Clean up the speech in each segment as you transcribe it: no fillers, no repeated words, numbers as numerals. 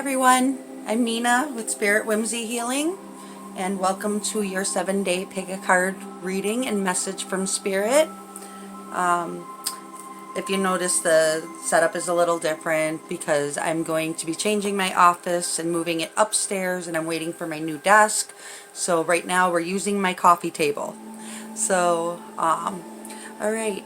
everyone, I'm Mina with Spiritwhimsyhealing, and welcome to your 7-day pick-a-card reading and message from Spirit. If you notice, the setup is a little different because I'm going to be changing my office and moving it upstairs, and I'm waiting for my new desk. So right now we're using my coffee table. So, alright.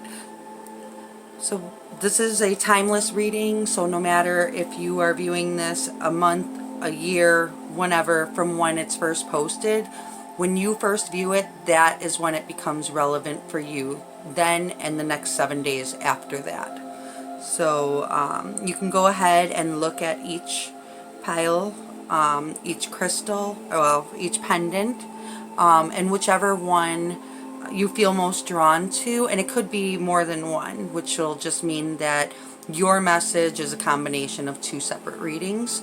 So this is a timeless reading, so no matter if you are viewing this a month, a year, whenever, from when it's first posted, when you first view it, that is when it becomes relevant for you, then and the next 7 days after that. So you can go ahead and look at each pile, each crystal, well, each pendant, and whichever one you feel most drawn to, and it could be more than one, which will just mean that your message is a combination of two separate readings.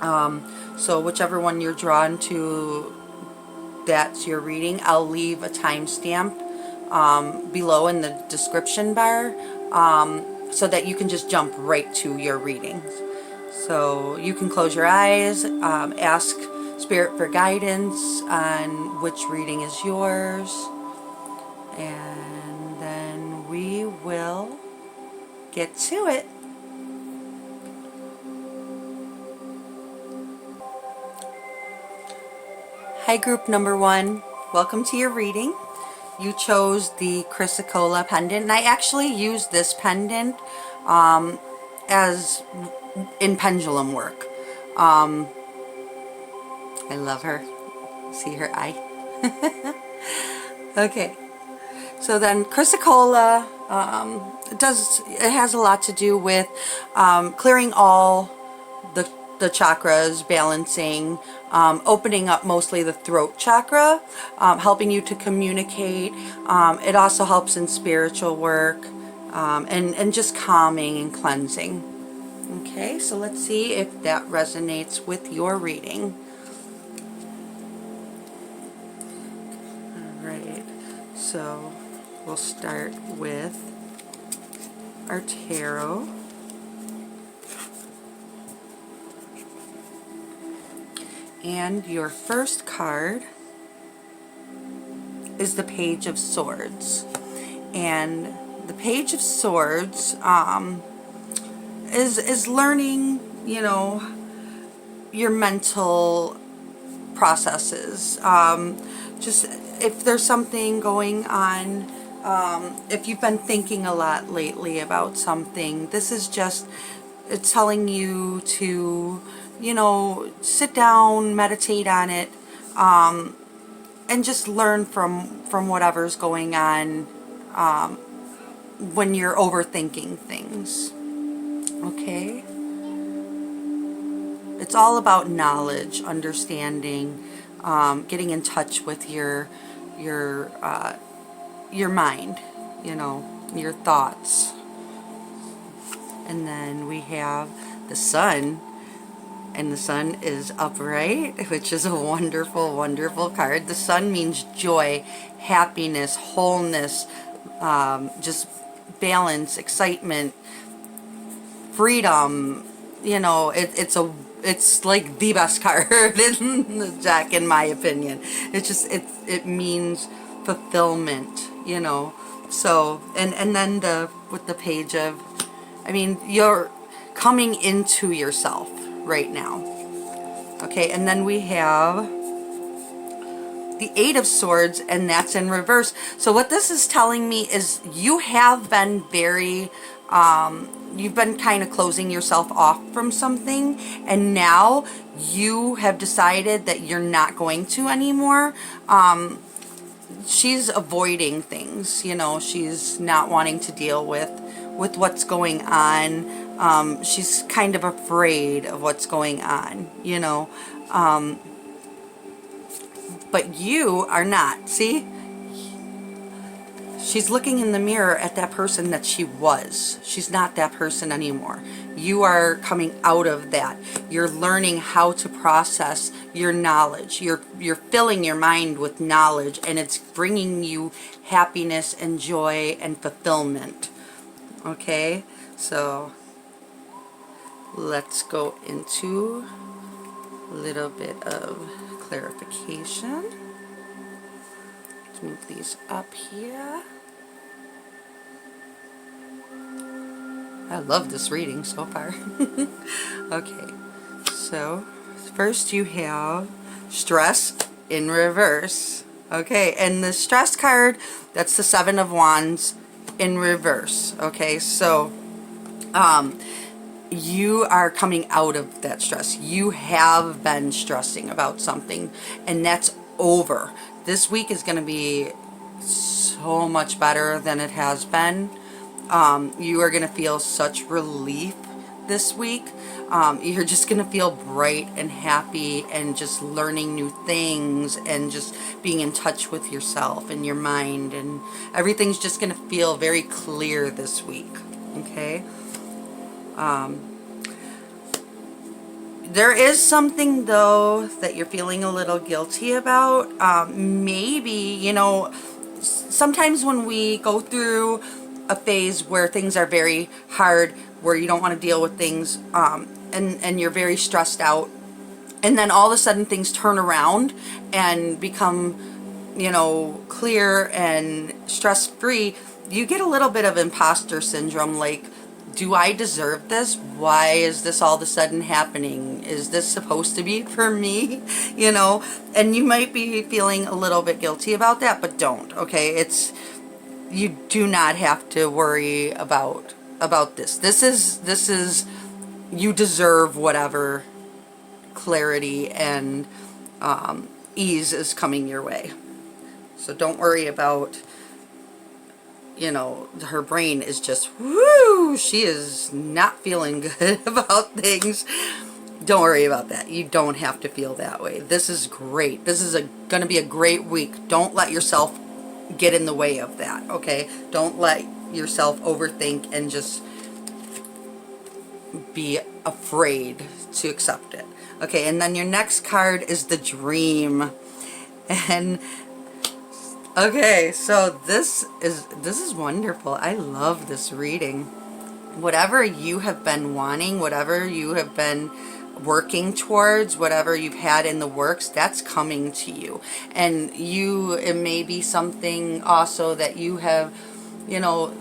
So whichever one you're drawn to, that's your reading. I'll leave a timestamp below in the description bar so that you can just jump right to your readings. So you can close your eyes, ask Spirit for guidance on which reading is yours, and then we will get to it. Hi, group number 1. Welcome to your reading. You chose the Chrysocolla pendant, and I actually used this pendant as in pendulum work. I love her. See her eye? Okay. So then Chrysocolla, it has a lot to do with clearing all the chakras, balancing, opening up mostly the throat chakra, helping you to communicate. It also helps in spiritual work, and just calming and cleansing. Okay, so let's see if that resonates with your reading. Alright, so we'll start with our tarot. And your first card is the Page of Swords. And the Page of Swords is learning, you know, your mental processes. Just if there's something going on, if you've been thinking a lot lately about something, this is just, it's telling you to, you know, sit down, meditate on it, and just learn from whatever's going on when you're overthinking things. Okay? It's all about knowledge, understanding, getting in touch with your mind, you know, your thoughts. And then we have the Sun. And the Sun is upright, which is a wonderful, wonderful card. The Sun means joy, happiness, wholeness, just balance, excitement, freedom. You know, it's like the best card in the deck, in my opinion. It means fulfillment, you know. So, and then with the Page of, I mean, you're coming into yourself right now. Okay, and then we have the Eight of Swords, and that's in reverse. So what this is telling me is you have been very, you've been kind of closing yourself off from something, and now you have decided that you're not going to anymore. She's avoiding things, you know, she's not wanting to deal with what's going on. She's kind of afraid of what's going on, you know. But you are not. See? She's looking in the mirror at that person that she was. She's not that person anymore. You are coming out of that. You're learning how to process your knowledge. You're filling your mind with knowledge, and it's bringing you happiness and joy and fulfillment. Okay? So let's go into a little bit of clarification. Let's move these up here. I love this reading so far. Okay, so first you have stress in reverse. Okay, and the stress card, that's the Seven of Wands in reverse. Okay, so you are coming out of that stress. You have been stressing about something, and that's over. This week is going to be so much better than it has been. You are going to feel such relief this week. You're just going to feel bright and happy and just learning new things and just being in touch with yourself and your mind, and everything's just going to feel very clear this week. Okay? There is something though that you're feeling a little guilty about. Maybe, you know, sometimes when we go through a phase where things are very hard, where you don't want to deal with things, and you're very stressed out, and then all of a sudden things turn around and become, you know, clear and stress-free, you get a little bit of imposter syndrome, like, do I deserve this? Why is this all of a sudden happening? Is this supposed to be for me? You know, and you might be feeling a little bit guilty about that, but don't, okay? You do not have to worry about this. This is you deserve whatever clarity and ease is coming your way. So don't worry about, you know, her brain is just, whoo, she is not feeling good about things. Don't worry about that. You don't have to feel that way. This is great. This is going to be a great week. Don't let yourself get in the way of that, okay? Don't let yourself overthink and just be afraid to accept it. Okay, and then your next card is the Dream. And okay, so this is wonderful. I love this reading. Whatever you have been wanting, whatever you have been working towards, whatever you've had in the works, that's coming to you. And it may be something also that you have, you know,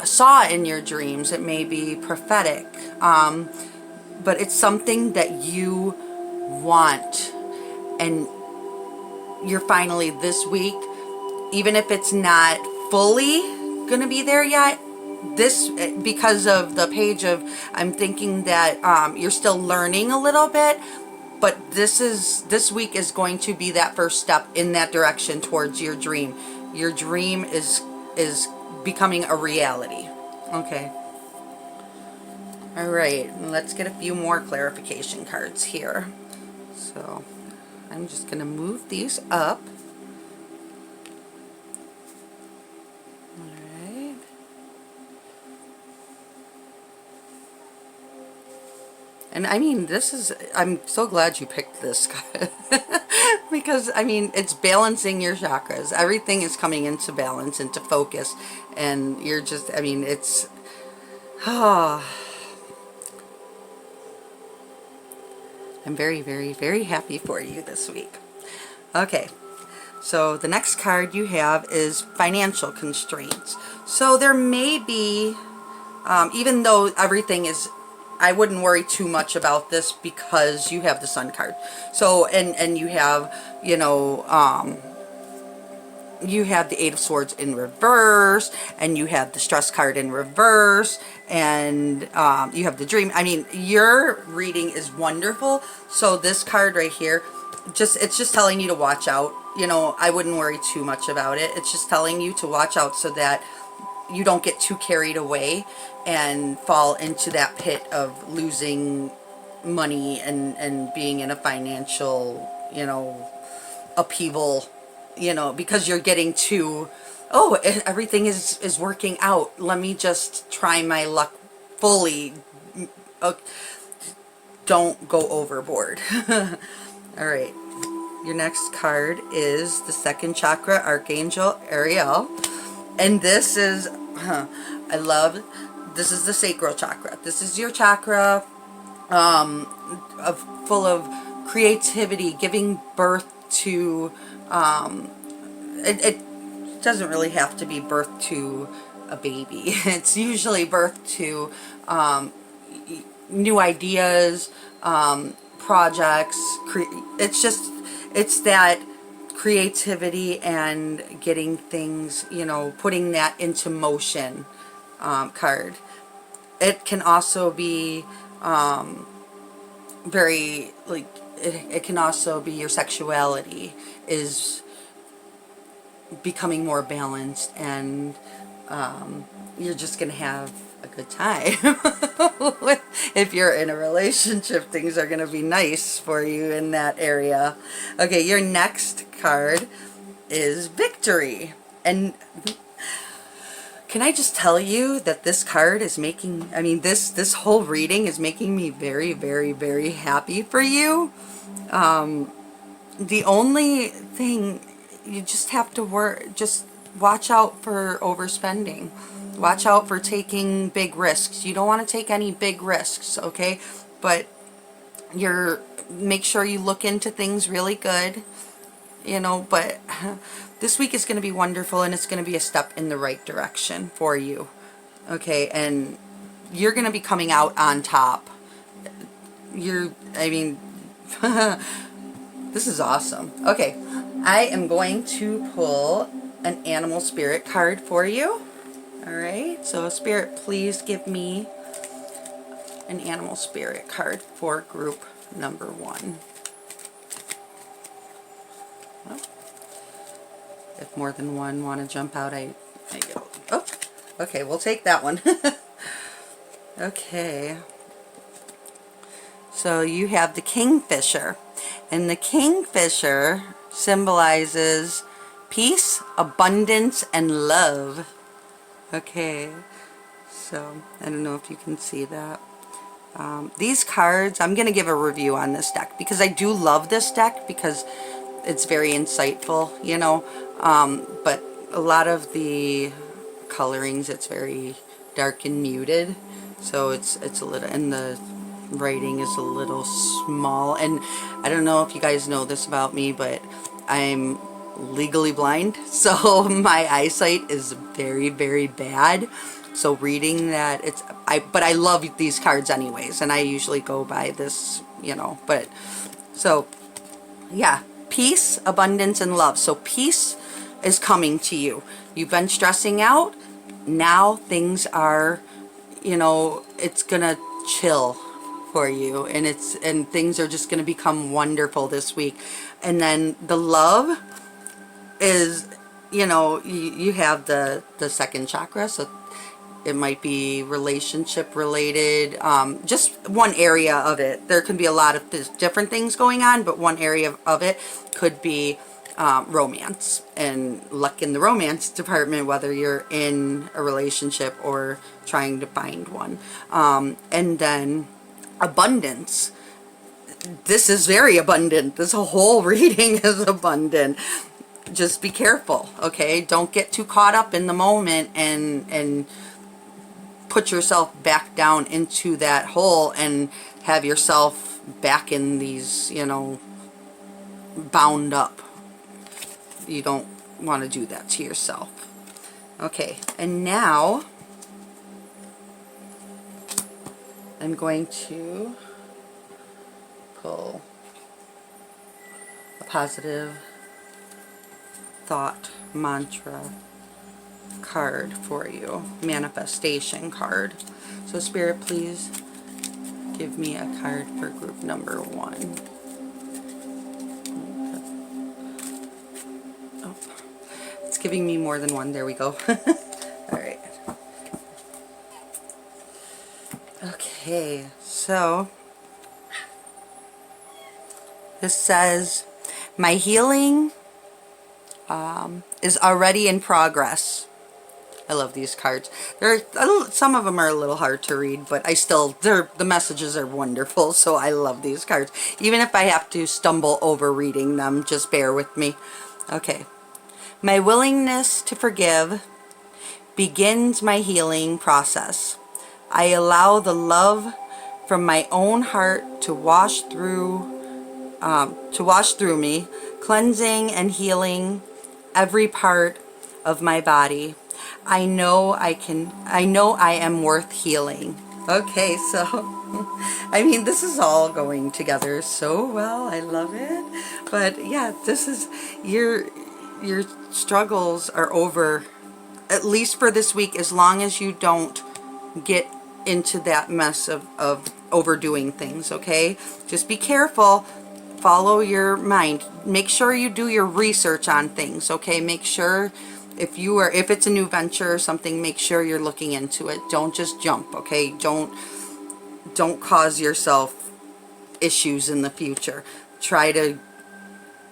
saw in your dreams. It may be prophetic, but it's something that you want, and you're finally this week, even if it's not fully gonna be there yet, this, because of the page of, I'm thinking that you're still learning a little bit, but this week is going to be that first step in that direction towards your dream. Your dream is becoming a reality. Okay. All right, let's get a few more clarification cards here. So I'm just going to move these up. All right. And I mean, I'm so glad you picked this because I mean, it's balancing your chakras. Everything is coming into balance, into focus, and you're just, I mean, it's, I'm very, very, very happy for you this week. Okay, so the next card you have is financial constraints. So there may be, even though everything is, I wouldn't worry too much about this because you have the Sun card. So, and you have, you know, you have the Eight of Swords in reverse, and you have the Stress card in reverse, and you have the Dream. I mean, your reading is wonderful. So this card right here, it's just telling you to watch out. You know, I wouldn't worry too much about it. It's just telling you to watch out so that you don't get too carried away and fall into that pit of losing money and being in a financial, you know, upheaval, you know, because you're getting too, oh, everything is working out, let me just try my luck fully. Don't go overboard. All right, your next card is the second chakra, Archangel Ariel. And this is, I love this is the sacral chakra. This is your chakra full of creativity, giving birth to, it doesn't really have to be birth to a baby. It's usually birth to new ideas, projects. It's that creativity and getting things, you know, putting that into motion card. It can also be very, like, it can also be your sexuality is becoming more balanced, and you're just gonna have a good time. If you're in a relationship, things are gonna be nice for you in that area. Okay, your next card is Victory. And can I just tell you that this card is making, I mean, this whole reading is making me very, very, very happy for you. The only thing, you just have to just watch out for overspending. Watch out for taking big risks. You don't want to take any big risks, okay? But make sure you look into things really good, you know, but this week is going to be wonderful, and it's going to be a step in the right direction for you, okay? And you're going to be coming out on top. I mean, this is awesome. Okay, I am going to pull an animal spirit card for you. All right, so Spirit, please give me an animal spirit card for group number 1. Well, if more than one want to jump out, I go. Oh, okay, we'll take that one. Okay. So you have the Kingfisher, and the Kingfisher symbolizes peace, abundance, and love. Okay, so I don't know if you can see that. These cards, I'm going to give a review on this deck because I do love this deck because it's very insightful, you know, but a lot of the colorings, it's very dark and muted, so it's a little, and the writing is a little small. And I don't know if you guys know this about me, but I'm legally blind, so my eyesight is very, very bad. So reading that, but I love these cards anyways, and I usually go by this, you know, but so yeah, peace, abundance, and love. So peace is coming to you. You've been stressing out. Now things are, you know, it's gonna chill for you, and things are just gonna become wonderful this week. And then the love is, you know, you have the second chakra, so it might be relationship related, just one area of it. There can be a lot of different things going on, but one area of it could be romance, and luck in the romance department, whether you're in a relationship or trying to find one. And then abundance. This is very abundant. This whole reading is abundant. Just be careful, okay? Don't get too caught up in the moment and put yourself back down into that hole and have yourself back in these, you know, bound up. You don't want to do that to yourself. Okay, and now I'm going to pull a positive thought mantra card for you, manifestation card. So Spirit, please give me a card for group number 1. Oh, it's giving me more than one. There we go. All right. Okay, so this says, my healing is already in progress. I love these cards. Some of them are a little hard to read, but the messages are wonderful, so I love these cards. Even if I have to stumble over reading them, just bear with me. Okay. My willingness to forgive begins my healing process. I allow the love from my own heart to wash through me, cleansing and healing every part of my body. I know I am worth healing. Okay, so I mean, this is all going together so well. I love it. But yeah, this is your struggles are over, at least for this week, as long as you don't get into that mess of overdoing things. Okay, just be careful. Follow your mind. Make sure you do your research on things. Okay, make sure if it's a new venture or something, make sure you're looking into it. Don't just jump. Okay, don't cause yourself issues in the future. Try to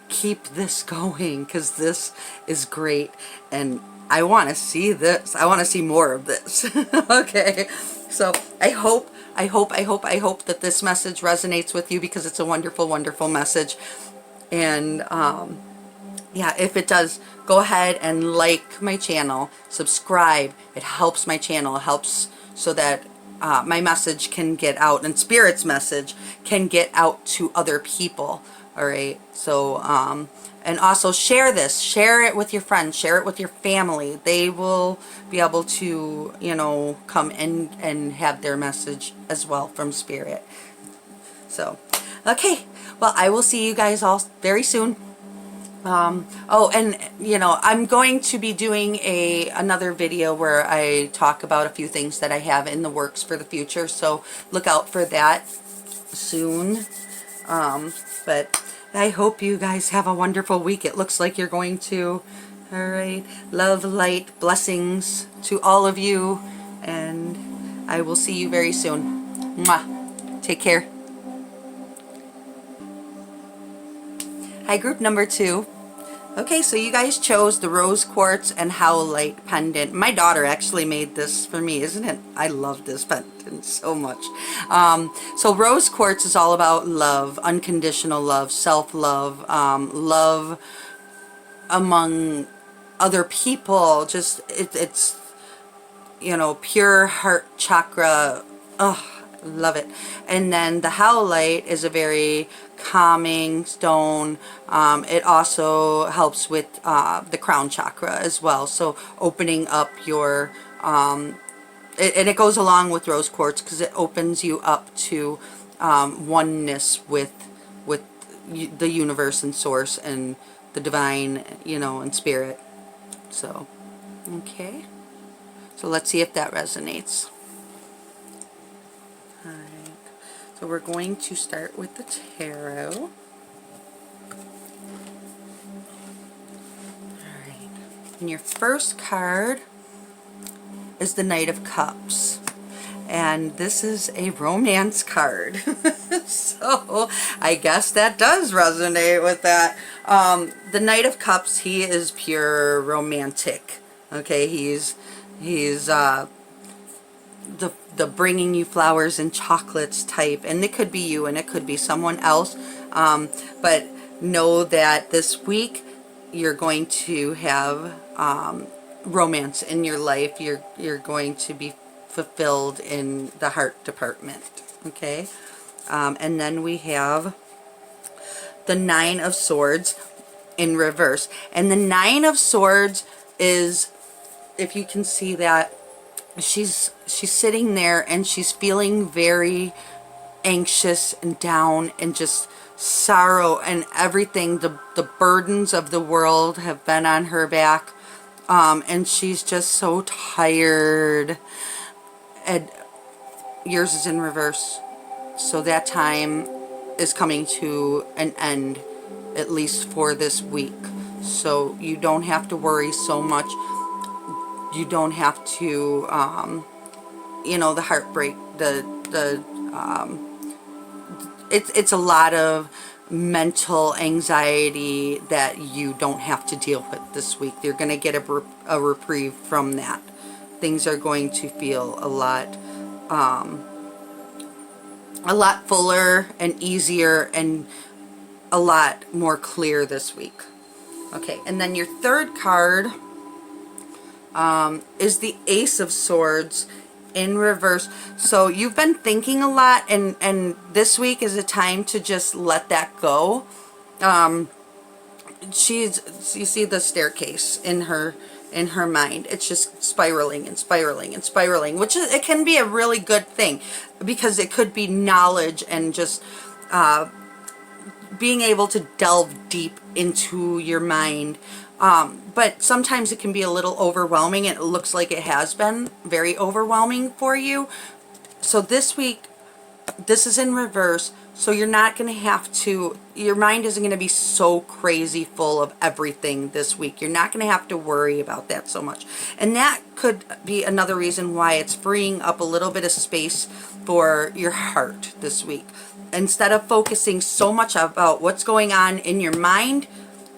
keep this going, because this is great, and I want to see this. I want to see more of this. Okay, so I hope that this message resonates with you, because it's a wonderful, wonderful message. And yeah, if it does, go ahead and like my channel, subscribe. It helps my channel, helps so that my message can get out, and Spirit's message can get out to other people. All right, so and also share this, share it with your friends, share it with your family. They will be able to, you know, come in and have their message as well from Spirit. So okay, well, I will see you guys all very soon. Oh, and you know, I'm going to be doing another video where I talk about a few things that I have in the works for the future, so look out for that soon. But I hope you guys have a wonderful week. It looks like you're going to. All right, love, light, blessings to all of you, and I will see you very soon. Mwah. Take care. Hi, group number 2. Okay, so you guys chose the rose quartz and howlite pendant. My daughter actually made this for me, isn't it? I love this pendant so much. So rose quartz is all about love, unconditional love, self-love, love among other people. Just it's, you know, pure heart chakra. Oh, love it. And then the howlite is a very calming stone. It also helps with the crown chakra as well, so opening up your and it goes along with rose quartz because it opens you up to oneness with the universe and source and the divine, you know, and spirit. So okay, so let's see if that resonates. So we're going to start with the tarot. Alright. And your first card is the Knight of Cups. And this is a romance card. So I guess that does resonate with that. The Knight of Cups, he is pure romantic. Okay, he's the bringing you flowers and chocolates type, and it could be you and it could be someone else, but know that this week you're going to have romance in your life. You're going to be fulfilled in the heart department. Okay, and then we have the Nine of Swords in reverse, and the Nine of Swords is, if you can see that, she's sitting there and she's feeling very anxious and down and just sorrow and everything. The burdens of the world have been on her back, and she's just so tired. And yours is in reverse, so that time is coming to an end, at least for this week. So you don't have to worry so much. You don't have to, you know, the heartbreak, it's a lot of mental anxiety that you don't have to deal with this week. You're going to get a reprieve from that. Things are going to feel a lot fuller and easier and a lot more clear this week. Okay, and then your third card is the Ace of Swords, in reverse. So you've been thinking a lot, and this week is a time to just let that go. You see the staircase in her mind. It's just spiraling and spiraling and spiraling, which is, it can be a really good thing, because it could be knowledge and just being able to delve deep into your mind. But sometimes it can be a little overwhelming, and it looks like it has been very overwhelming for you. So this week, this is in reverse, so you're not going to have to, your mind isn't going to be so crazy full of everything this week. You're not going to have to worry about that so much. And that could be another reason why it's freeing up a little bit of space for your heart this week. Instead of focusing so much about what's going on in your mind,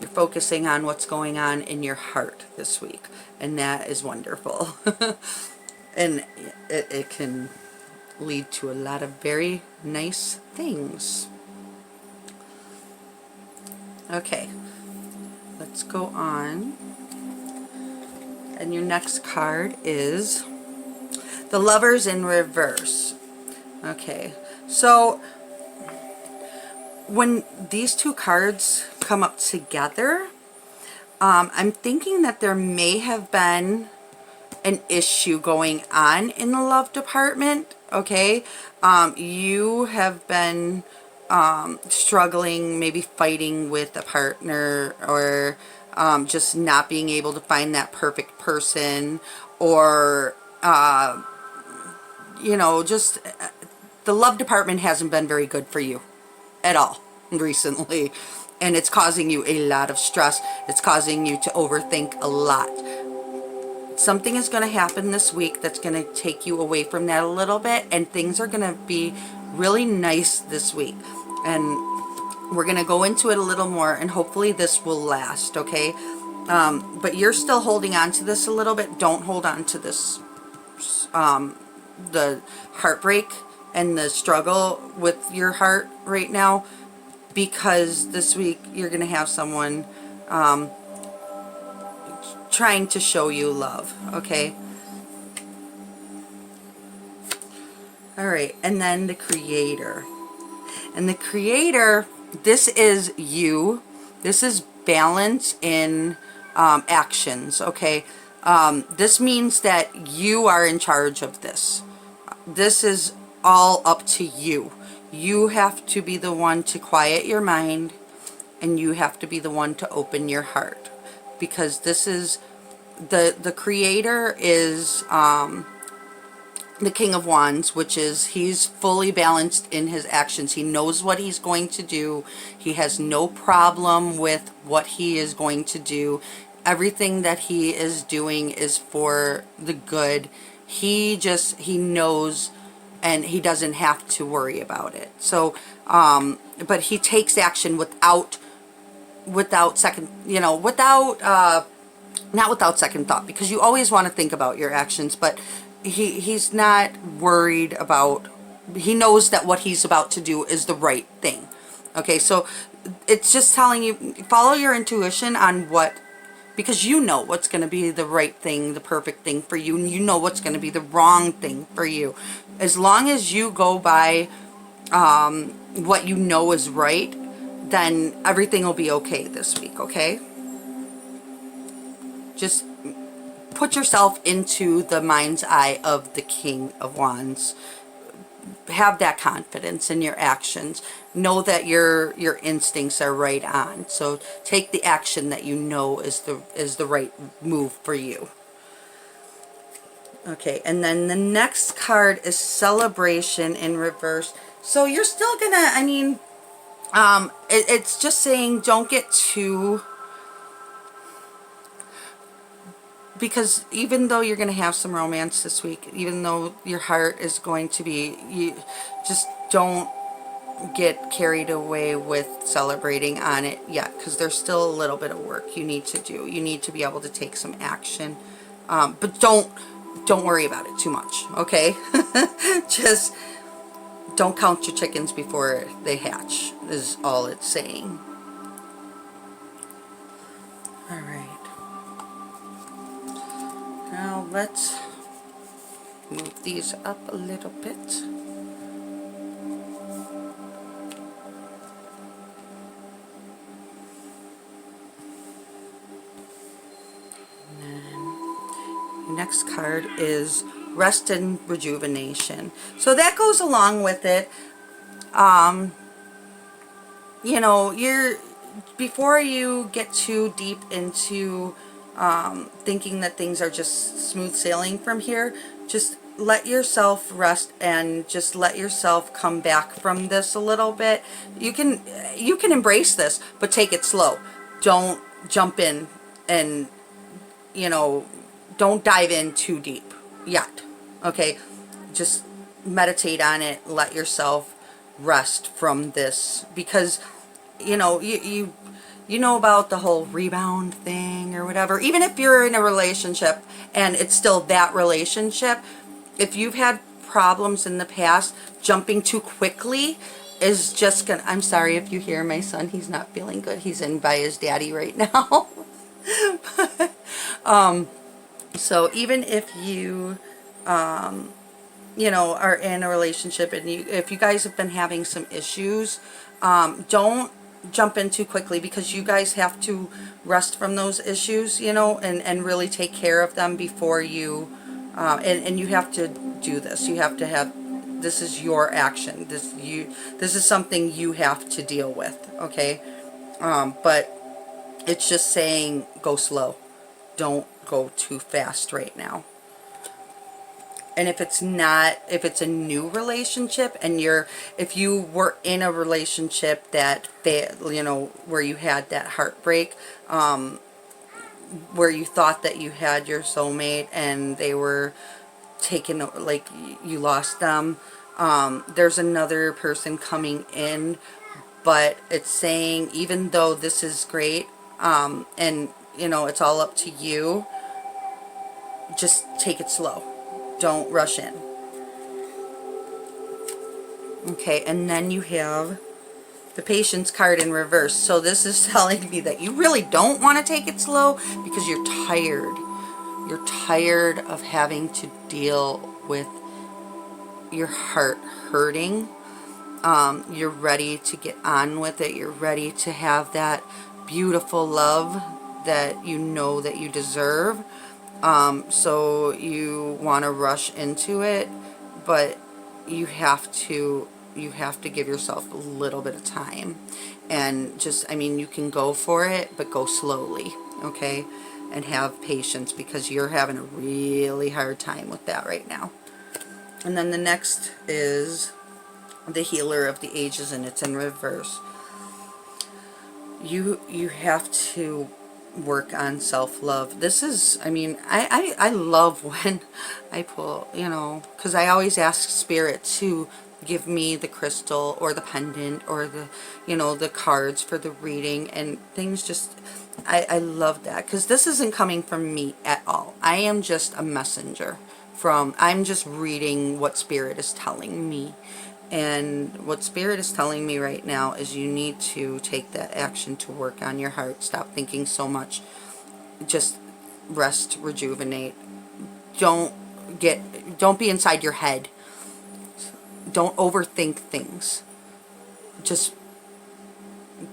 you're focusing on what's going on in your heart this week. And that is wonderful. And it can lead to a lot of very nice things. Okay, let's go on. And your next card is the Lovers in reverse. Okay, so when these two cards come up together, I'm thinking that there may have been an issue going on in the love department. Okay, you have been struggling, maybe fighting with a partner, or just not being able to find that perfect person, or you know, just the love department hasn't been very good for you at all recently, and it's causing you a lot of stress. It's causing you to overthink a lot. Something is going to happen this week that's going to take you away from that a little bit, and things are going to be really nice this week. And we're going to go into it a little more, and hopefully this will last, okay? But you're still holding on to this a little bit. Don't hold on to this, the heartbreak and the struggle with your heart right now, because this week you're going to have someone trying to show you love, okay? All right, and then the Creator. And the Creator, this is you. This is balance in actions, okay? This means that you are in charge of this. This is all up to you. You have to be the one to quiet your mind, and you have to be the one to open your heart, because this is the Creator is the King of Wands, which is he's fully balanced in his actions. He knows what he's going to do. He has no problem with what he is going to do. Everything that he is doing is for the good. He knows, and he doesn't have to worry about it. So but he takes action without second, you know, not without second thought, because you always want to think about your actions, but he's not worried about, he knows that what he's about to do is the right thing. Okay, so it's just telling you, follow your intuition on what, because you know what's going to be the right thing, the perfect thing for you, and you know what's going to be the wrong thing for you. As long as you go by what you know is right, then everything will be okay this week, okay? Just put yourself into the mind's eye of the King of Wands. Have that confidence in your actions. Know that your instincts are right on. So take the action that you know is the right move for you. Okay, and then the next card is Celebration in reverse. So you're still gonna, I mean, it's just saying don't get too, because even though you're going to have some romance this week, even though your heart is going to be, you just don't get carried away with celebrating on it yet, because there's still a little bit of work you need to do. You need to be able to take some action, but don't worry about it too much, okay? Just don't count your chickens before they hatch is all it's saying. All right. Now let's Move these up a little bit. Next card is Rest and Rejuvenation. So that goes along with it. You know, before you get too deep into thinking that things are just smooth sailing from here, just let yourself rest and just let yourself come back from this a little bit. You can embrace this, but take it slow. Don't jump in and, you know, don't dive in too deep yet. Okay? Just meditate on it. Let yourself rest from this, because you know, you know about the whole rebound thing or whatever. Even if you're in a relationship and it's still that relationship, if you've had problems in the past, jumping too quickly is just gonna, I'm sorry if you hear my son, he's not feeling good. He's in by his daddy right now. So even if you know, are in a relationship and if you guys have been having some issues, don't jump in too quickly, because you guys have to rest from those issues, you know, and really take care of them before you, and you have to do this. You have to have, this is your action. This is something you have to deal with, okay? But it's just saying go slow. Don't go too fast right now. And if it's a new relationship and if you were in a relationship that you know, where you had that heartbreak, where you thought that you had your soulmate and they were taken, like you lost them, there's another person coming in, but it's saying even though this is great, and you know, it's all up to you, just take it slow. Don't rush in. Okay, and then you have the Patience card in reverse. So this is telling me that you really don't want to take it slow because you're tired. You're tired of having to deal with your heart hurting. You're ready to get on with it. You're ready to have that beautiful love that you know that you deserve. So you want to rush into it, but you have to give yourself a little bit of time, and just, I mean, you can go for it, but go slowly, okay, and have patience, because you're having a really hard time with that right now. And then the next is the Healer of the Ages, and it's in reverse. You have to work on self-love. This is, I mean, I love when I pull, you know, because I always ask Spirit to give me the crystal or the pendant or the, you know, the cards for the reading, and things just, I love that, because this isn't coming from me at all. I am just a messenger I'm just reading what Spirit is telling me. And what Spirit is telling me right now is you need to take that action to work on your heart. Stop thinking so much. Just rest, rejuvenate. Don't be inside your head. Don't overthink things. Just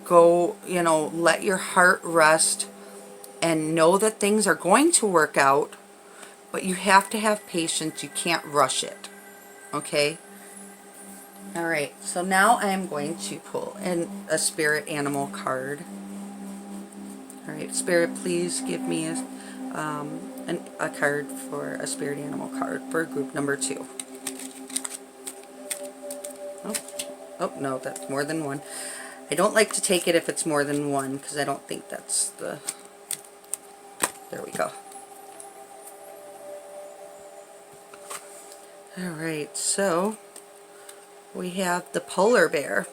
go, you know, let your heart rest and know that things are going to work out, but you have to have patience. You can't rush it. Okay? Alright, so now I am going to pull in a spirit animal card. Alright, Spirit, please give me a card for a spirit animal card for group number 2. Oh, no, that's more than one. I don't like to take it if it's more than one, because I don't think that's the... There we go. Alright, so we have the polar bear.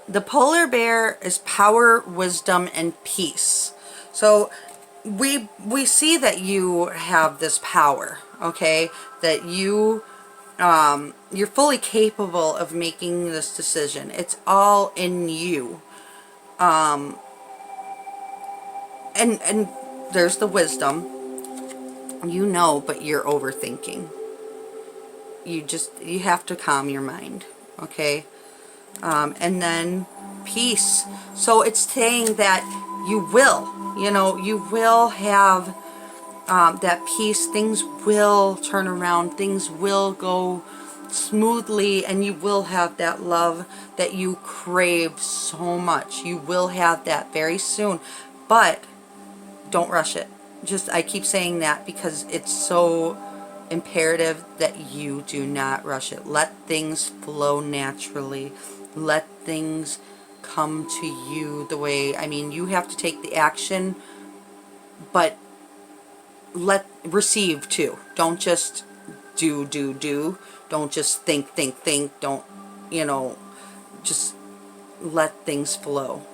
The polar bear is power, wisdom, and peace. So we see that you have this power, okay? That you're fully capable of making this decision. It's all in you. And there's the wisdom. You know, but you're overthinking. you have to calm your mind, okay? And then peace. So it's saying that you will, you will have that peace. Things will turn around. Things will go smoothly, and you will have that love that you crave so much. You will have that very soon, but don't rush it. I keep saying that because it's so imperative that you do not rush it. Let things flow naturally. Let things come to you the way, you have to take the action, but receive too. Don't just do. Don't just think. Don't, just let things flow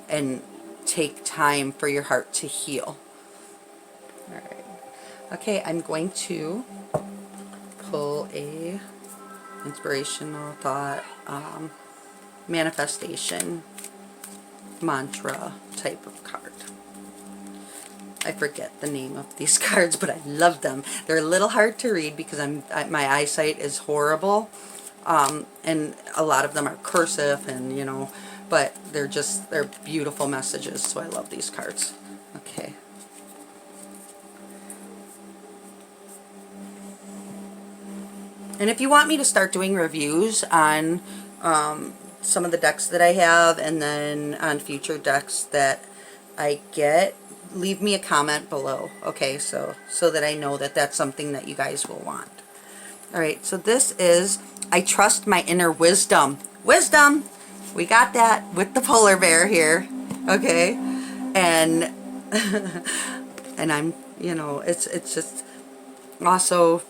and take time for your heart to heal. All right. Okay, I'm going to pull a inspirational thought, manifestation, mantra type of card. I forget the name of these cards, but I love them. They're a little hard to read because my eyesight is horrible, and a lot of them are cursive, and but they're beautiful messages. So I love these cards. Okay. And if you want me to start doing reviews on some of the decks that I have, and then on future decks that I get, leave me a comment below, okay, so that I know that that's something that you guys will want. Alright, so this is, I trust my inner wisdom. Wisdom! We got that with the polar bear here, okay? And, and I'm, it's just also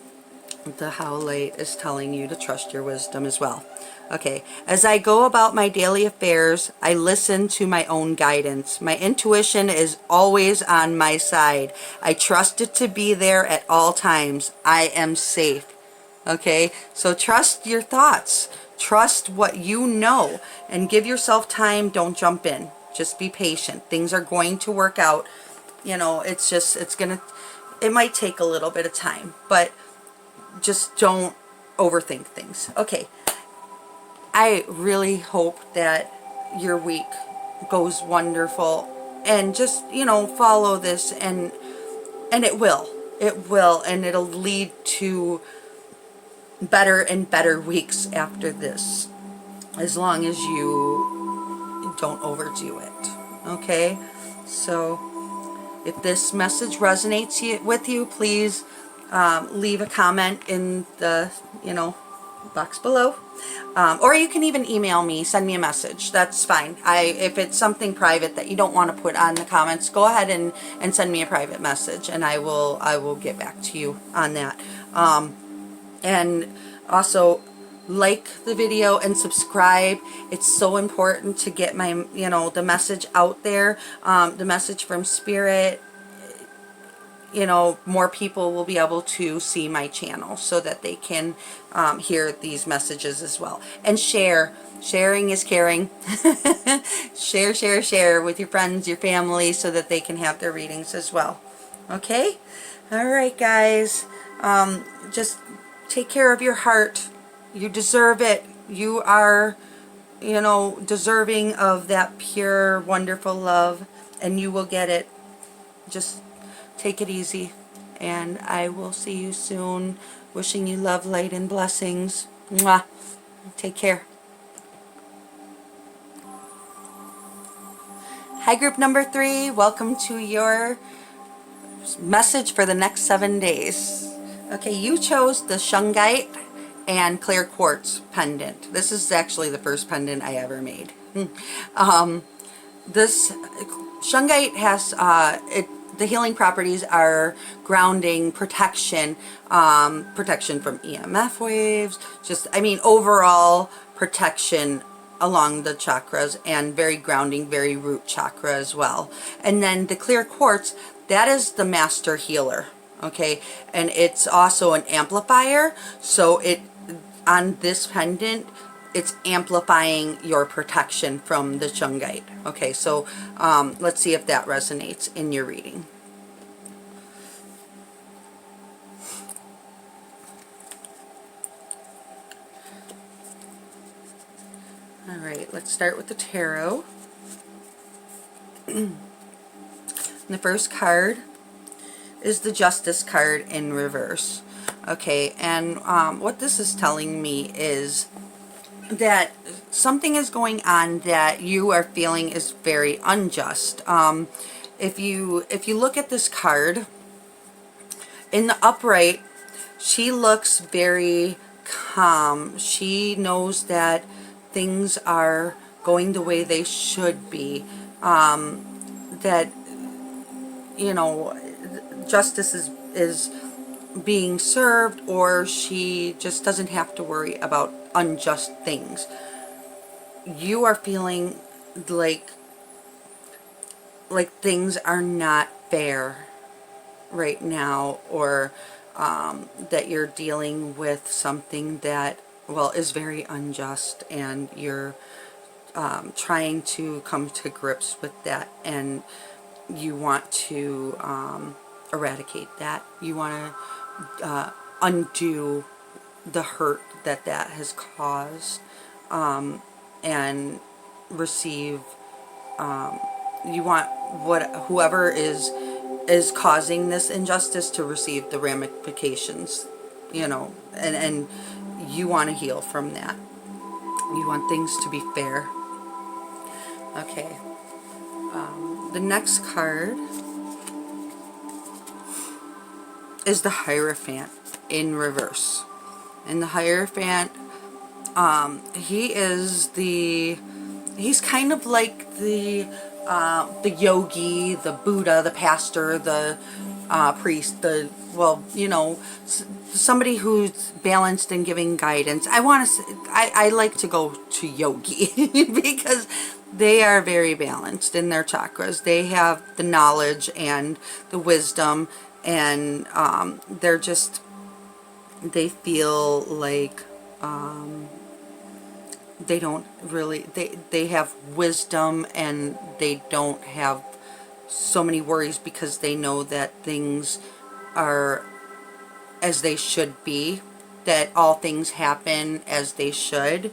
the Howlite is telling you to trust your wisdom as well. Okay, as I go about my daily affairs, I listen to my own guidance. My intuition is always on my side. I trust it to be there at all times. I am safe. Okay, so trust your thoughts. Trust what you know, and give yourself time. Don't jump in. Just be patient. Things are going to work out. It might take a little bit of time, but just don't overthink things. Okay, I really hope that your week goes wonderful, and just follow this, and it will, and it'll lead to better and better weeks after this, as long as you don't overdo it. Okay, so if this message resonates with you, please leave a comment in the box below, or you can even email me, send me a message. That's fine. If it's something private that you don't want to put on the comments, go ahead and send me a private message, and I will get back to you on that. And also, like the video and subscribe. It's so important to get my the message out there, the message from Spirit. More people will be able to see my channel, so that they can hear these messages as well. And sharing is caring. Share with your friends, your family, so that they can have their readings as well. Okay, all right, guys, just take care of your heart. You deserve it. You are deserving of that pure, wonderful love, and you will get it. Just take it easy, and I will see you soon. Wishing you love, light, and blessings. Mwah. Take care. Hi, group number 3. Welcome to your message for the next 7 days. Okay, you chose the shungite and clear quartz pendant. This is actually the first pendant I ever made. This shungite has the healing properties are grounding, protection, protection from EMF waves, overall protection along the chakras, and very grounding, very root chakra as well. And then the clear quartz, that is the master healer, okay? And it's also an amplifier, so on this pendant, it's amplifying your protection from the shungite. Okay, so let's see if that resonates in your reading. Alright, let's start with the tarot. The first card is the Justice card in reverse. Okay, and what this is telling me is that something is going on that you are feeling is very unjust. If you look at this card, in the upright, she looks very calm. She knows that things are going the way they should be. That, you know, justice is being served, or she just doesn't have to worry about unjust things. You are feeling like things are not fair right now, or that you're dealing with something that, well, is very unjust, and you're trying to come to grips with that, and you want to eradicate that. You want to undo the hurt that has caused, and receive, you want whoever is causing this injustice to receive the ramifications, you know, and you want to heal from that. You want things to be fair. Okay, the next card is the Hierophant in reverse. And the Hierophant, he's kind of like the yogi, the Buddha, the pastor, the priest, well, you know, somebody who's balanced and giving guidance. I like to go to yogi because they are very balanced in their chakras. They have the knowledge and the wisdom, and they feel like they don't really, they have wisdom, and they don't have so many worries because they know that things are as they should be, that all things happen as they should.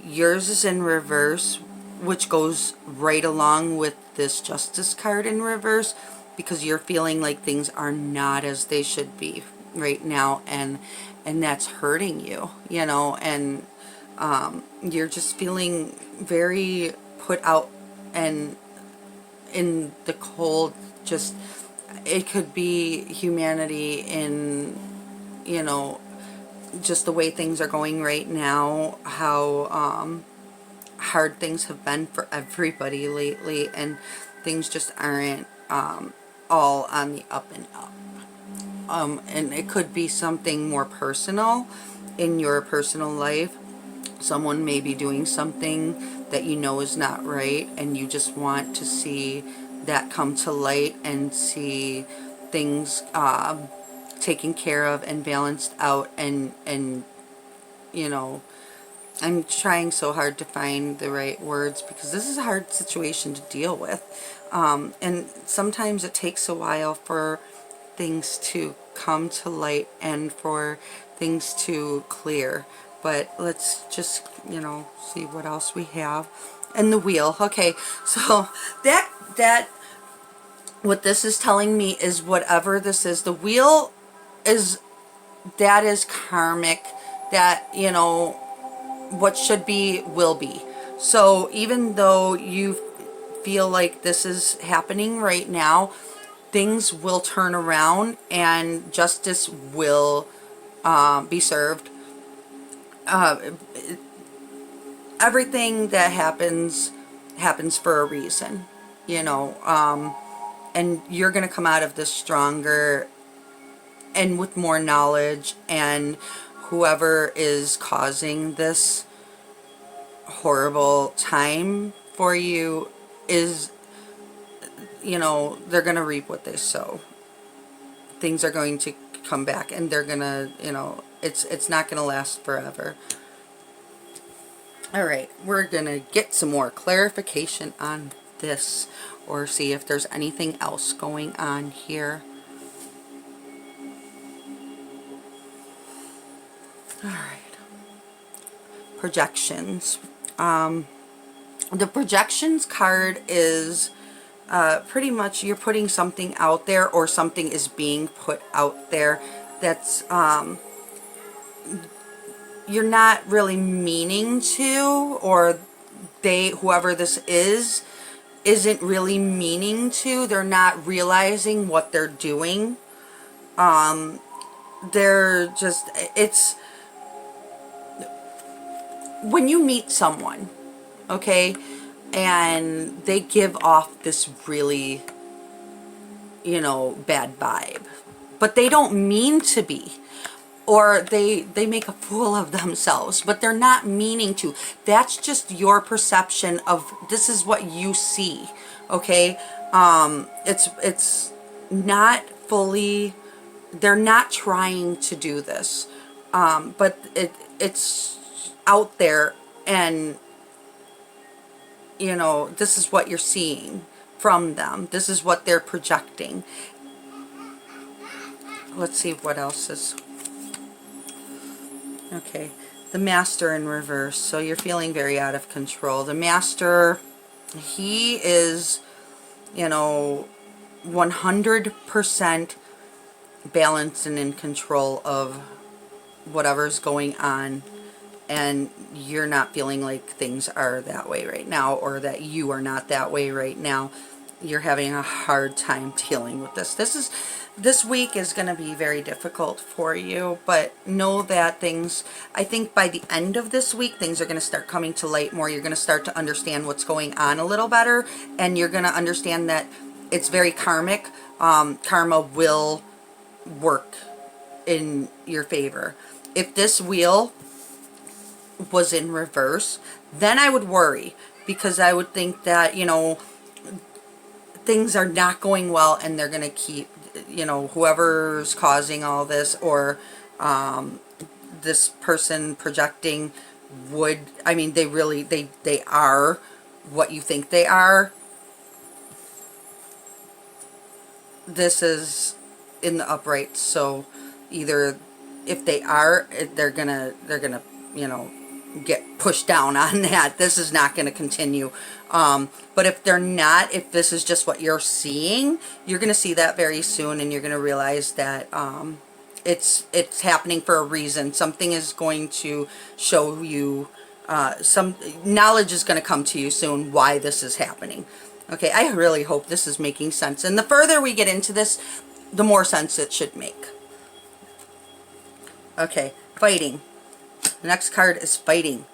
Yours is in reverse, which goes right along with this Justice card in reverse, because you're feeling like things are not as they should be right now, and that's hurting you, you know, and you're just feeling very put out and in the cold. Just, it could be humanity in, you know, just the way things are going right now, how hard things have been for everybody lately, and things just aren't all on the up and up. And it could be something more personal in your personal life. Someone may be doing something that you know is not right, and you just want to see that come to light, and see things taken care of and balanced out, and you know, I'm trying so hard to find the right words, because this is a hard situation to deal with, and sometimes it takes a while for things to come to light and for things to clear. But let's just, you know, see what else we have. And the Wheel. Okay, so that what this is telling me is, whatever this is, the Wheel is, that is karmic. That, you know, what should be will be. So even though you feel like this is happening right now, things will turn around, and justice will be served. Everything that happens for a reason, you know, and you're going to come out of this stronger and with more knowledge, and whoever is causing this horrible time for you is, you know, they're going to reap what they sow. Things are going to come back, and they're going to, you know, it's not going to last forever. Alright, we're going to get some more clarification on this, or see if there's anything else going on here. Alright. Projections. The projections card is pretty much you're putting something out there, or something is being put out there that's you're not really meaning to, or whoever this is isn't really meaning to. They're not realizing what they're doing. They're just, it's when you meet someone, okay, and they give off this really, bad vibe, but they don't mean to be, or they make a fool of themselves, but they're not meaning to. That's just your perception of, this is what you see, okay? It's not fully, they're not trying to do this, but it's out there, and this is what you're seeing from them. This is what they're projecting. Let's see what else is. Okay, the Master in reverse. So you're feeling very out of control. The Master, he is, 100% balanced and in control of whatever's going on, and you're not feeling like things are that way right now, or that you are not that way right now. You're having a hard time dealing with this. This week is going to be very difficult for you, but know that things, I think by the end of this week, things are going to start coming to light more. You're going to start to understand what's going on a little better, and you're going to understand that it's very karmic. Karma will work in your favor. If this wheel was in reverse, then I would worry, because I would think that, things are not going well, and they're going to keep, whoever's causing all this, or this person projecting would, I mean, they really, they are what you think they are. This is in the upright, so either if they are, they're gonna get pushed down on that. This is not going to continue. But if they're not, if this is just what you're seeing, you're going to see that very soon, and you're going to realize that it's happening for a reason. Something is going to show you, some knowledge is going to come to you soon why this is happening. Okay, I really hope this is making sense. And the further we get into this, the more sense it should make. Okay, fighting. The next card is fighting.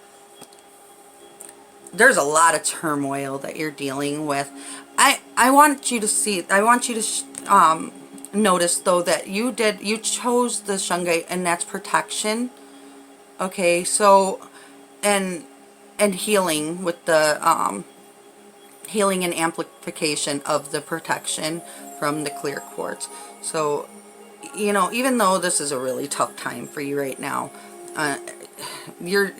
There's a lot of turmoil that you're dealing with. I want you to see, I want you to notice though that you chose the shungite, and that's protection. Okay, so and healing with the healing and amplification of the protection from the clear quartz. So even though this is a really tough time for you right now, you're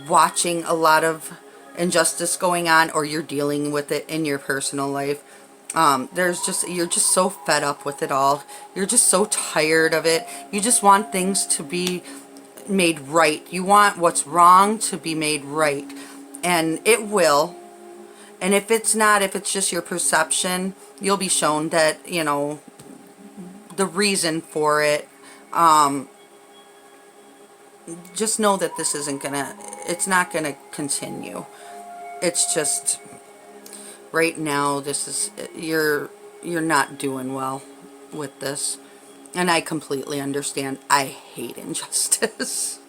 watching a lot of injustice going on, or you're dealing with it in your personal life. You're just so fed up with it all. You're just so tired of it. You just want things to be made right. You want what's wrong to be made right, and it will. And if it's not, if it's just your perception, you'll be shown that the reason for it. Just know that this isn't gonna, it's not gonna continue. It's just right now, this is, you're not doing well with this, and I completely understand. I hate injustice.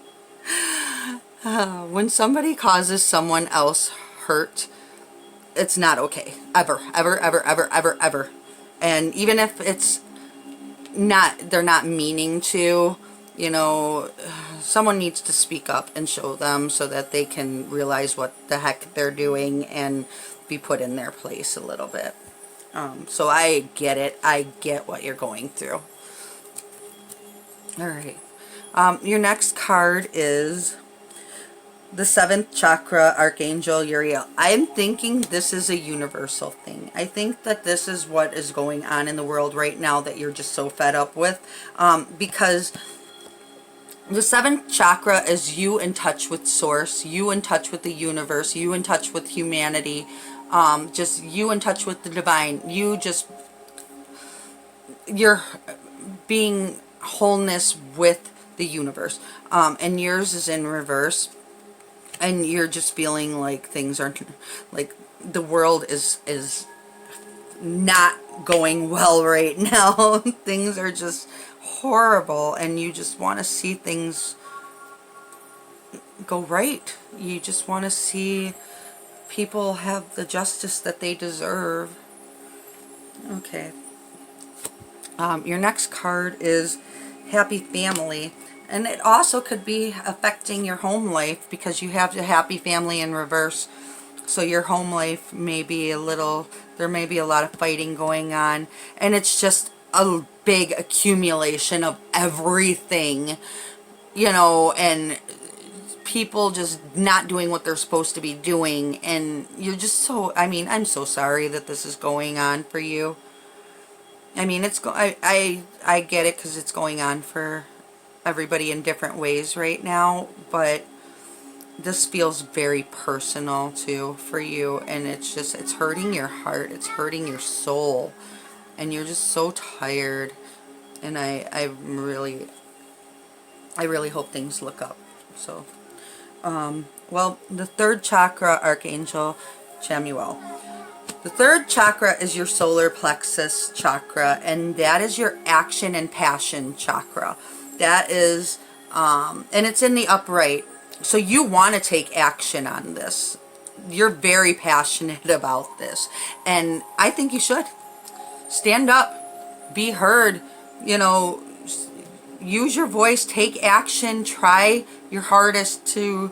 When somebody causes someone else hurt, it's not okay, ever, ever, ever, ever, ever, ever. And even if it's not, they're not meaning to, someone needs to speak up and show them, so that they can realize what the heck they're doing and be put in their place a little bit. So I get it. I get what you're going through. All right. Your next card is the 7th chakra, Archangel Uriel. I'm thinking this is a universal thing. I think that this is what is going on in the world right now that you're just so fed up with, because The seventh chakra is you in touch with source, you in touch with the universe, you in touch with humanity, just you in touch with the divine. You're being wholeness with the universe. And yours is in reverse. And you're just feeling like things aren't, like the world is not going well right now. Things are just horrible, and you just want to see things go right. You just want to see people have the justice that they deserve. Okay. Your next card is Happy Family. And it also could be affecting your home life because you have the happy family in reverse. So your home life may be there may be a lot of fighting going on. And it's just a big accumulation of everything, and people just not doing what they're supposed to be doing. And you're just I'm so sorry that this is going on for you. I mean, I get it because it's going on for everybody in different ways right now, but this feels very personal too for you, and it's hurting your heart, it's hurting your soul, and you're just so tired. And I really hope things look up. So well, the third chakra, Archangel Chamuel. The third chakra is your solar plexus chakra, and that is your action and passion chakra. That is, and it's in the upright. So you want to take action on this. You're very passionate about this. And I think you should. Stand up. Be heard. Use your voice. Take action. Try your hardest to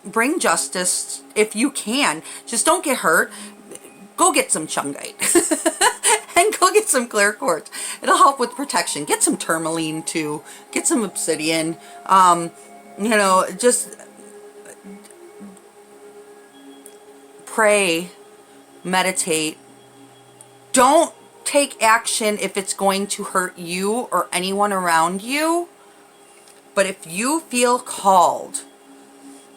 bring justice if you can. Just don't get hurt. Go get some chungite and go get some clear quartz. It'll help with protection. Get some tourmaline too. Get some obsidian. Just pray, meditate. Don't take action if it's going to hurt you or anyone around you. But if you feel called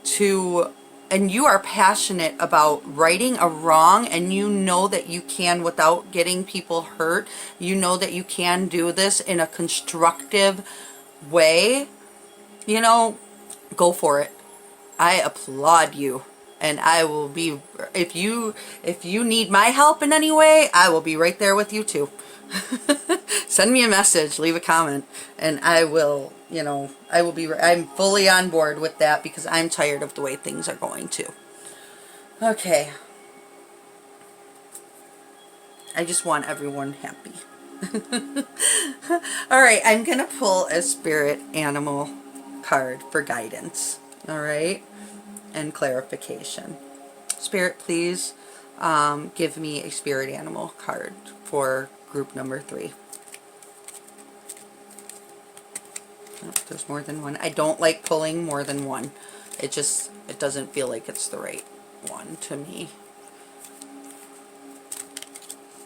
to, and you are passionate about righting a wrong, and you know that you can without getting people hurt, you know that you can do this in a constructive way, go for it. I applaud you. And I will be, if you need my help in any way, I will be right there with you too. Send me a message, leave a comment, and I will, I'm fully on board with that because I'm tired of the way things are going too. Okay. I just want everyone happy. Alright, I'm going to pull a spirit animal card for guidance. Alright? And clarification. Spirit, please give me a spirit animal card for group number 3. Oh, there's more than one. I don't like pulling more than one. It doesn't feel like it's the right one to me.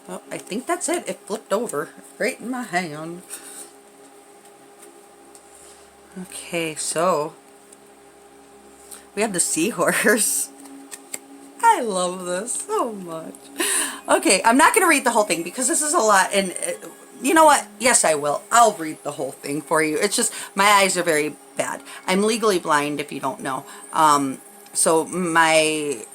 Oh, I think that's it. It flipped over right in my hand. Okay, so we have the seahorse. I love this so much. Okay, I'm not going to read the whole thing because this is a lot. And you know what? Yes, I will. I'll read the whole thing for you. It's just my eyes are very bad. I'm legally blind if you don't know. So I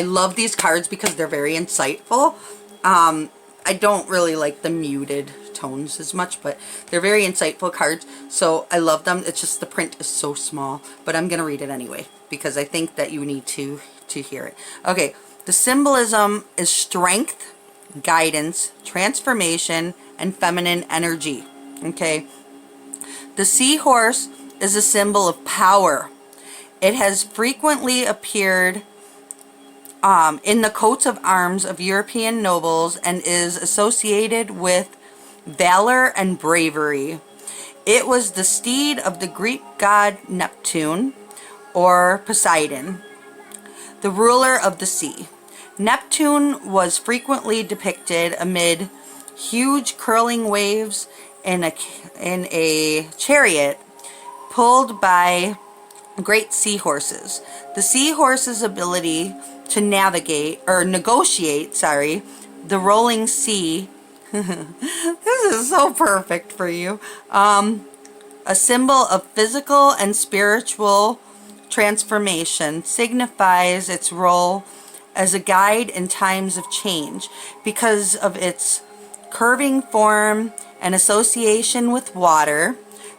love these cards because they're very insightful. I don't really like the muted tones as much, but they're very insightful cards, so I love them. It's just the print is so small, but I'm gonna read it anyway because I think that you need to hear it. Okay, the symbolism is strength, guidance, transformation, and feminine energy. Okay, the seahorse is a symbol of power. It has frequently appeared in the coats of arms of European nobles and is associated with valor and bravery. It was the steed of the Greek god Neptune, or Poseidon, the ruler of the sea. Neptune was frequently depicted amid huge curling waves in a chariot pulled by great seahorses. The seahorse's ability to navigate or negotiate, sorry, the rolling sea. This is so perfect for you. A symbol of physical and spiritual transformation, signifies its role as a guide in times of change because of its curving form and association with water.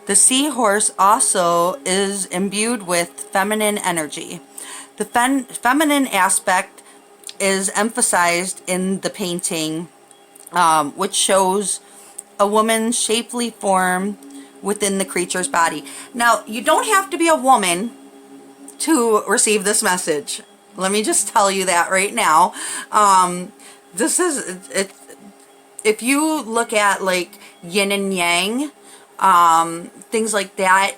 The seahorse also is imbued with feminine energy. The feminine aspect is emphasized in the painting, which shows a woman's shapely form within the creature's body. Now, you don't have to be a woman to receive this message. Let me just tell you that right now. This is it. If you look at like yin and yang, things like that,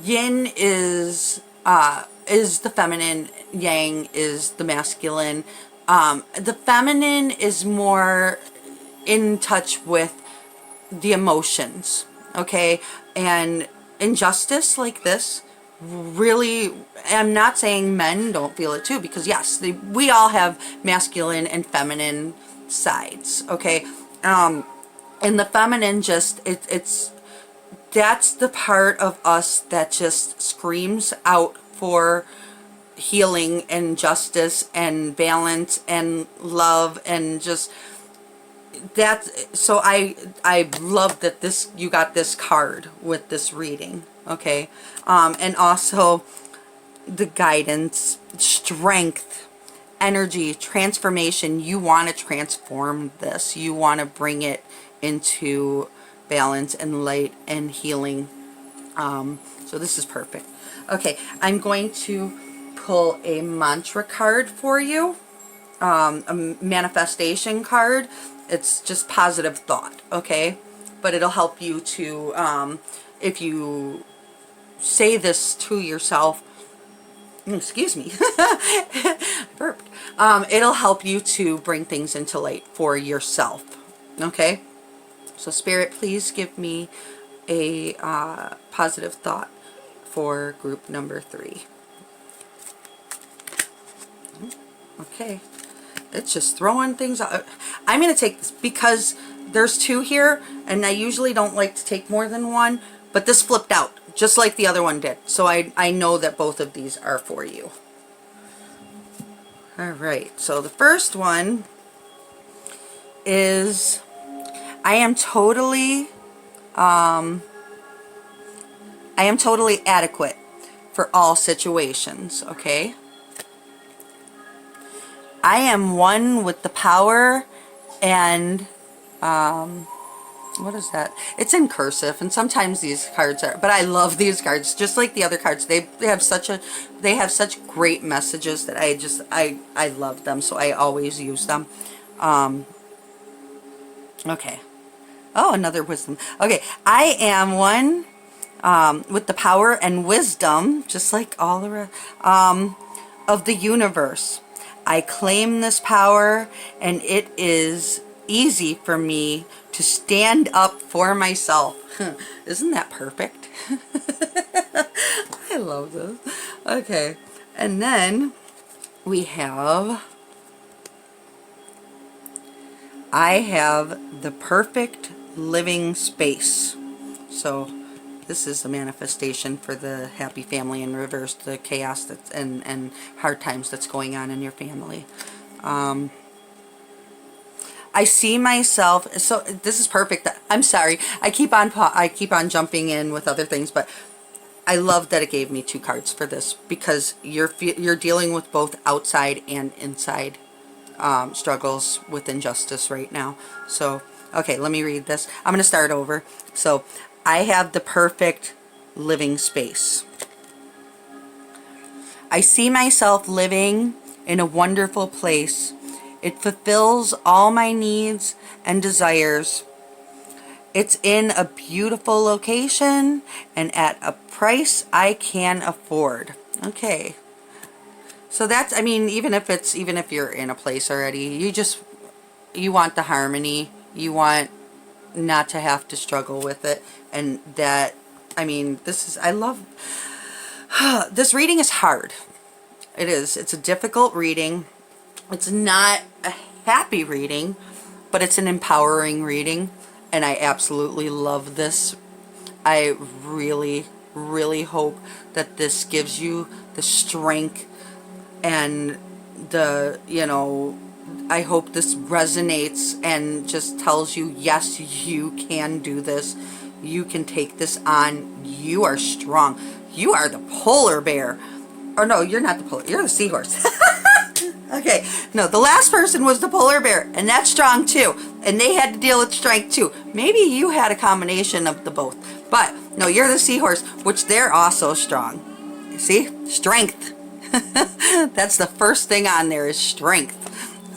yin is the feminine, yang is the masculine. The feminine is more in touch with the emotions, okay? And injustice like this, really, I'm not saying men don't feel it too, because yes, we all have masculine and feminine sides, okay? And the feminine just, that's the part of us that just screams out for healing and justice and balance and love, and just that's, so I love that you got this card with this reading, okay? And also the guidance, strength, energy, transformation. You want to transform this. You want to bring it into balance and light and healing. So this is perfect. Okay, I'm going to pull a mantra card for you, a manifestation card. It's just positive thought, okay? But it'll help you to, if you say this to yourself, excuse me, burped. It'll help you to bring things into light for yourself, okay? So Spirit, please give me a positive thought for group number 3. Okay, it's just throwing things out. I'm going to take this because there's 2 here, and I usually don't like to take more than one, but this flipped out just like the other one did. So I know that both of these are for you. All right, so the first one is, I am totally adequate for all situations, okay? I am one with the power and, what is that? It's in cursive, and sometimes these cards are, but I love these cards, just like the other cards. They have such great messages that I love them, so I always use them. Okay. Oh, another wisdom. Okay, I am one with the power and wisdom, just like all the rest, of the universe. I claim this power, and it is easy for me to stand up for myself. Isn't that perfect? I love this. Okay, and then we have, I have the perfect living space. So this is a manifestation for the happy family in reverse, the chaos that's and hard times that's going on in your family. I see myself, so this is perfect. I'm sorry, I keep on jumping in with other things, but I love that it gave me 2 cards for this, because you're dealing with both outside and inside struggles with injustice right now. So okay, let me read this. I'm going to start over. So I have the perfect living space. I see myself living in a wonderful place. It fulfills all my needs and desires. It's in a beautiful location and at a price I can afford. Okay. So that's, I mean, even if you're in a place already, you just, the harmony. You want not to have to struggle with it. And that, I mean, I love, this reading is hard. It is. It's a difficult reading. It's not a happy reading, but it's an empowering reading. And I absolutely love this. I really, really hope that this gives you the strength and the, I hope this resonates and just tells you, yes, you can do this. You can take this on. You are strong. You are the polar bear. Or no, you're not the polar, you're the seahorse. Okay, no, the last person was the polar bear, and that's strong too. And they had to deal with strength too. Maybe you had a combination of the both. But no, you're the seahorse, which they're also strong. See? Strength. That's the first thing on there is strength.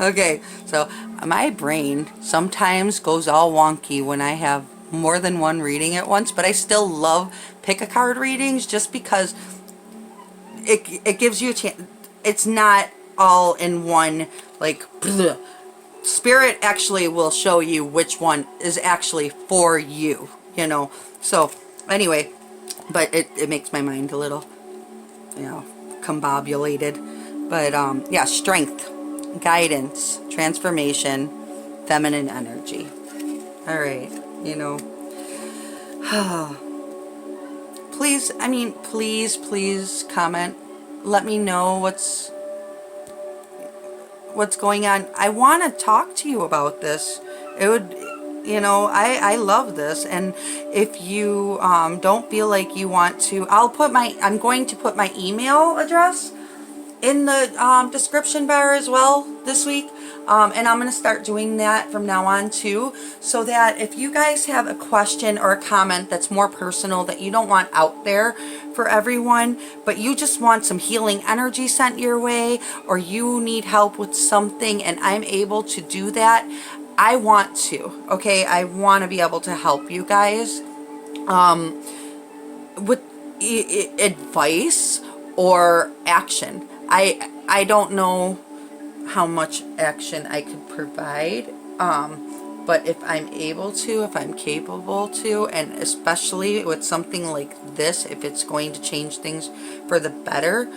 Okay, so my brain sometimes goes all wonky when I have more than one reading at once, but I still love pick-a-card readings just because it gives you a chance. It's not all in one, like, bleh. Spirit actually will show you which one is actually for you, So, anyway, but it makes my mind a little, combobulated. But, yeah, strength, guidance, transformation, feminine energy. All right, please comment. Let me know what's going on. I want to talk to you about this. It would, I love this. And if you don't feel like you want to, I'm going to put my email address in the description bar as well this week. And I'm going to start doing that from now on too, so that if you guys have a question or a comment that's more personal that you don't want out there for everyone, but you just want some healing energy sent your way, or you need help with something and I'm able to do that, I want to, okay? I want to be able to help you guys with advice or action. I don't know how much action I could provide, but if I'm able to, if I'm capable to, and especially with something like this, if it's going to change things for the better,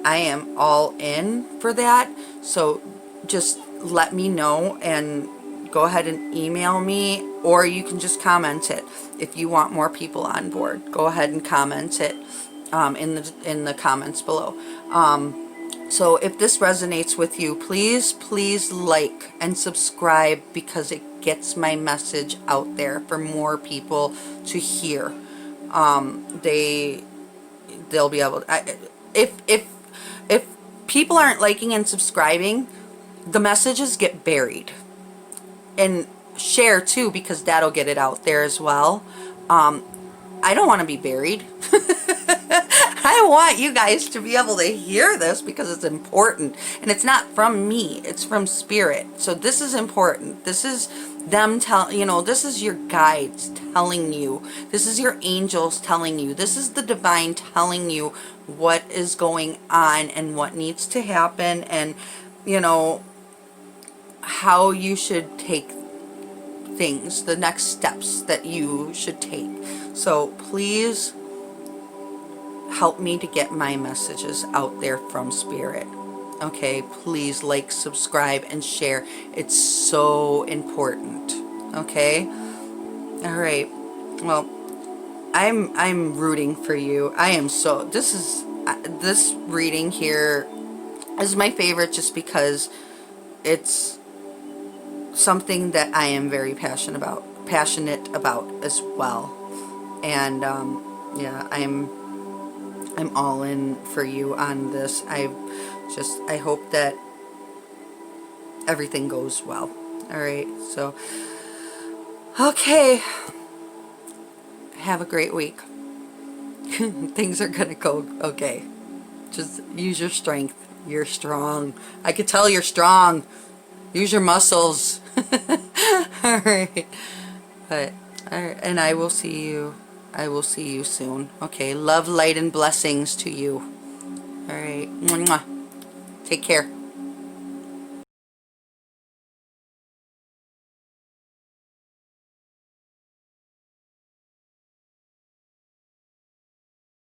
I am all in for that. So just let me know and go ahead and email me, or you can just comment it. If you want more people on board, go ahead and comment it in the comments below. So if this resonates with you, please like and subscribe, because it gets my message out there for more people to hear. They'll be able to, if people aren't liking and subscribing, the messages get buried. And share too, because that'll get it out there as well. I don't want to be buried. I want you guys to be able to hear this because it's important. And it's not from me, it's from Spirit. So this is important. This is them this is your guides telling you. This is your angels telling you. This is the divine telling you what is going on and what needs to happen, and how you should take things, the next steps that you should take. So please help me to get my messages out there from Spirit. Okay, please like, subscribe, and share. It's so important. Okay? All right. Well, I'm rooting for you. I am so, this reading here is my favorite just because it's something that I am very passionate about as well. And yeah, I'm all in for you on this. I hope that everything goes well. All right, so okay, have a great week. Things are gonna go okay. Just use your strength. You're strong. I could tell you're strong. Use your muscles. All right. But all right, and I will see you soon. Okay. Love, light, and blessings to you. All right. Mwah. Take care.